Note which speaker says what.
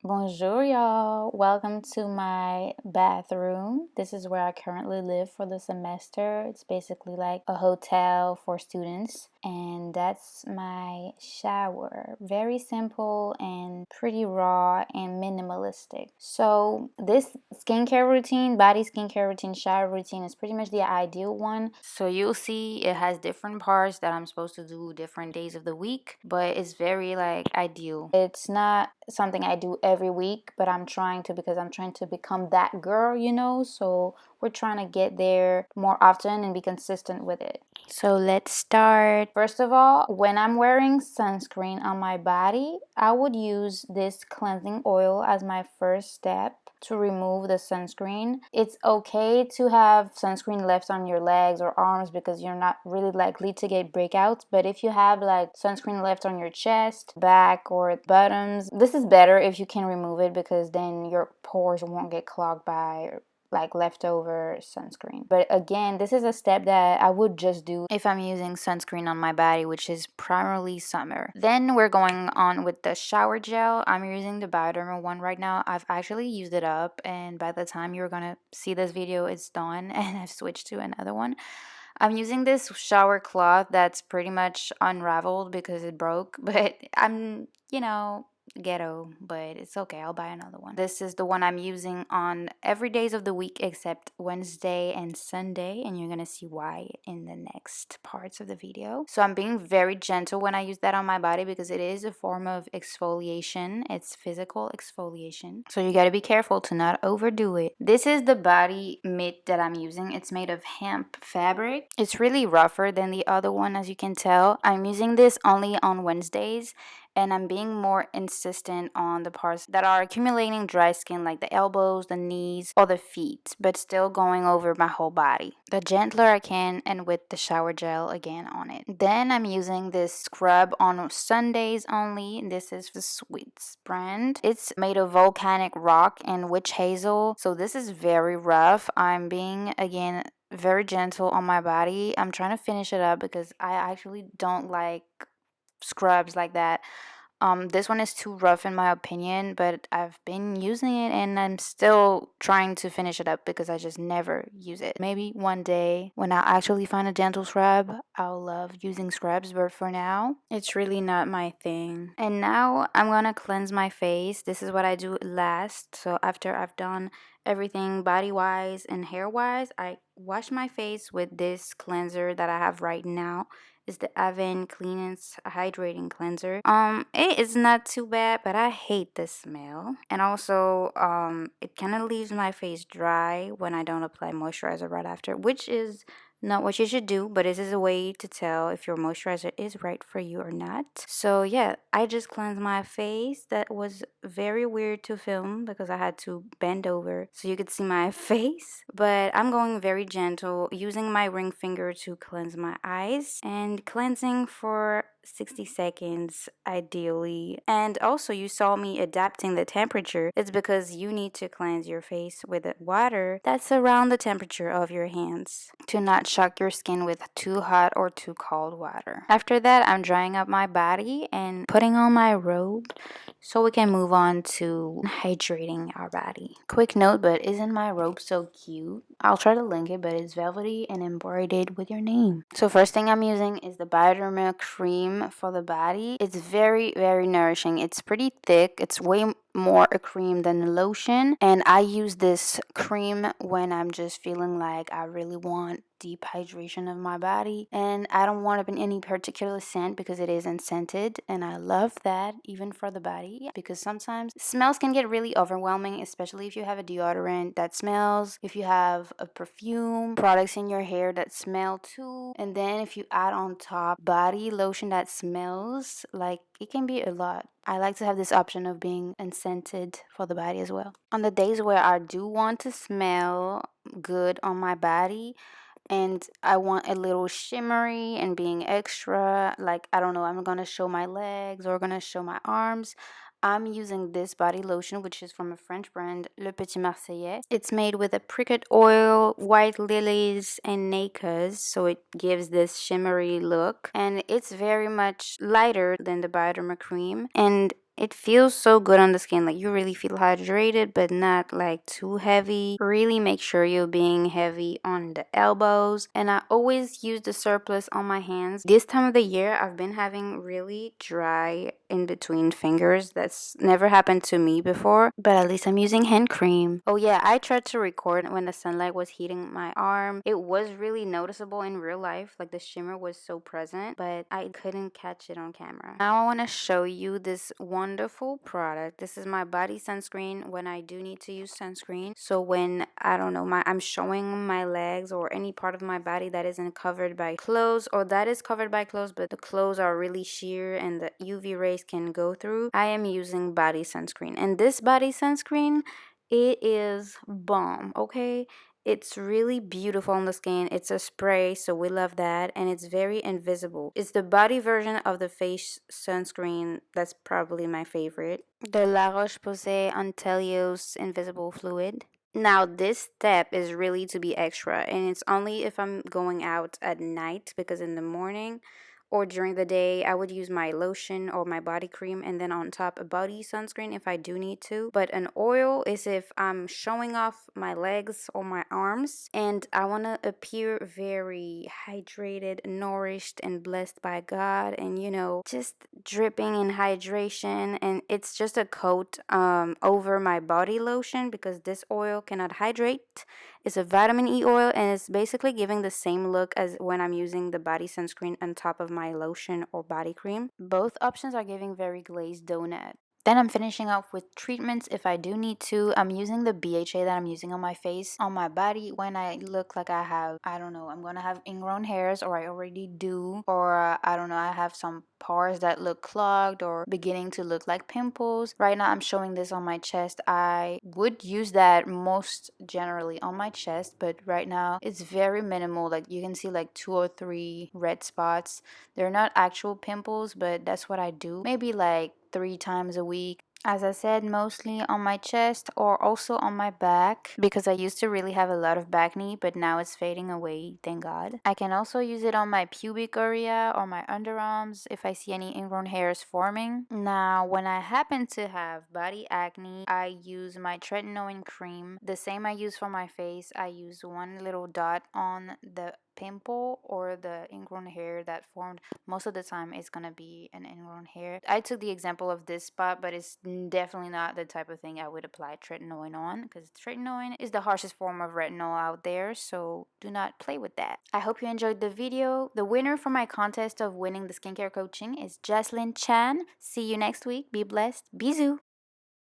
Speaker 1: Bonjour, y'all. Welcome to my bathroom. This is where I currently live for the semester. It's basically like a hotel for students, and that's my shower. Very simple and pretty raw and minimalistic. So, this skincare routine, body skincare routine, shower routine is pretty much the ideal one. So, you'll see it has different parts that I'm supposed to do different days of the week, but it's very like ideal. It's not something I do every week, but I'm trying to because I'm trying to become that girl, so we're trying to get there more often and be consistent with it. So let's start. First of all, when I'm wearing sunscreen on my body, I would use this cleansing oil as my first step to remove the sunscreen. It's okay to have sunscreen left on your legs or arms because you're not really likely to get breakouts, but if you have like sunscreen left on your chest, back, or buttons, this is better if you can remove it because then your pores won't get clogged by like leftover sunscreen. But again, this is a step that I would just do if I'm using sunscreen on my body, which is primarily summer. Then we're going on with the shower gel. I'm using the Bioderma one right now. I've actually used it up, and by the time you're gonna see this video, it's done and I've switched to another one. I'm using this shower cloth that's pretty much unraveled because it broke, but I'm, ghetto, but it's okay. I'll buy another one. This is the one I'm using on every days of the week except Wednesday and Sunday, and you're gonna see why in the next parts of the video. So I'm being very gentle when I use that on my body because it is a form of exfoliation. It's physical exfoliation. So you gotta be careful to not overdo it. This is the body mitt that I'm using. It's made of hemp fabric. It's really rougher than the other one, as you can tell. I'm using this only on Wednesdays, and I'm being more insistent on the parts that are accumulating dry skin, like the elbows, the knees, or the feet, but still going over my whole body. The gentler I can, and with the shower gel again on it. Then I'm using this scrub on Sundays only. This is the Sweets brand. It's made of volcanic rock and witch hazel, so this is very rough. I'm being, again, very gentle on my body. I'm trying to finish it up because I actually don't like scrubs like that. This one is too rough in my opinion, but I've been using it and I'm still trying to finish it up because I just never use it. Maybe one day when I actually find a gentle scrub, I'll love using scrubs, but for now, it's really not my thing. And now I'm gonna cleanse my face. This is what I do last. So after I've done everything body wise and hair wise, I wash my face with this cleanser that I have right now. Is the Avon Cleanest Hydrating Cleanser. It is not too bad, but I hate the smell. And also, it kind of leaves my face dry when I don't apply moisturizer right after, which is not what you should do, but this is a way to tell if your moisturizer is right for you or not. So yeah, I just cleansed my face. That was very weird to film because I had to bend over so you could see my face. But I'm going very gentle, using my ring finger to cleanse my eyes and cleansing for 60 seconds ideally. And also, you saw me adapting the temperature. It's because you need to cleanse your face with water that's around the temperature of your hands to not shock your skin with too hot or too cold water. After that, I'm drying up my body and putting on my robe so we can move on to hydrating our body. Quick note, but isn't my robe so cute? I'll try to link it, but it's velvety and embroidered with your name. So first thing I'm using is the Bioderma cream for the body. It's very, very nourishing. It's pretty thick. It's way more a cream than a lotion, and I use this cream when I'm just feeling like I really want deep hydration of my body and I don't want up in any particular scent because it is unscented, and I love that even for the body because sometimes smells can get really overwhelming, especially if you have a deodorant that smells, if you have a perfume, products in your hair that smell too, and then if you add on top body lotion that smells, like it can be a lot. I like to have this option of being unscented for the body as well. On the days where I do want to smell good on my body and I want a little shimmery and being extra, like I don't know, I'm gonna show my legs or gonna show my arms, I'm using this body lotion, which is from a French brand, Le Petit Marseillais. It's made with apricot oil, white lilies, and nacres, so it gives this shimmery look. And it's very much lighter than the Bioderma cream. And It feels so good on the skin. Like you really feel hydrated, but not like too heavy. Really make sure you're being heavy on the elbows. And I always use the surplus on my hands. This time of the year, I've been having really dry in between fingers. That's never happened to me before, but at least I'm using hand cream. Oh yeah, I tried to record when the sunlight was hitting my arm. It was really noticeable in real life, like the shimmer was so present, but I couldn't catch it on camera. Now I want to show you this wonderful product. This is my body sunscreen when I do need to use sunscreen. So when, I don't know, I'm showing my legs or any part of my body that isn't covered by clothes, or that is covered by clothes but the clothes are really sheer and the UV rays can go through, I am using body sunscreen. And this body sunscreen, it is bomb, okay? It's really beautiful on the skin. It's a spray, so we love that. And it's very invisible. It's the body version of the face sunscreen. That's probably my favorite. The La Roche-Posay Antelios Invisible Fluid. Now, this step is really to be extra, and it's only if I'm going out at night, because in the morning or during the day, I would use my lotion or my body cream and then on top a body sunscreen if I do need to. But an oil is if I'm showing off my legs or my arms and I want to appear very hydrated, nourished, and blessed by God, and just dripping in hydration. And it's just a coat over my body lotion because this oil cannot hydrate. It's a vitamin E oil and it's basically giving the same look as when I'm using the body sunscreen on top of my lotion or body cream. Both options are giving very glazed donut. Then I'm finishing off with treatments if I do need to. I'm using the BHA that I'm using on my face, on my body when I look like I have, I don't know, I'm gonna have ingrown hairs or I already do, or I don't know, I have some pores that look clogged or beginning to look like pimples. Right now I'm showing this on my chest. I would use that most generally on my chest, but right now it's very minimal. Like you can see like 2 or 3 red spots. They're not actual pimples, but that's what I do. Maybe like 3 times a week. As I said, mostly on my chest or also on my back because I used to really have a lot of back knee, but now it's fading away, thank God. I can also use it on my pubic area or my underarms if I see any ingrown hairs forming. Now, when I happen to have body acne, I use my Tretinoin cream. The same I use for my face. I use one little dot on the pimple or the ingrown hair that formed. Most of the time it's gonna be an ingrown hair. I took the example of this spot, but it's definitely not the type of thing I would apply tretinoin on because tretinoin is the harshest form of retinol out there, so do not play with that. I hope you enjoyed the video. The winner for my contest of winning the skincare coaching is Jaslyn Chan. See you next week. Be blessed. Bisous.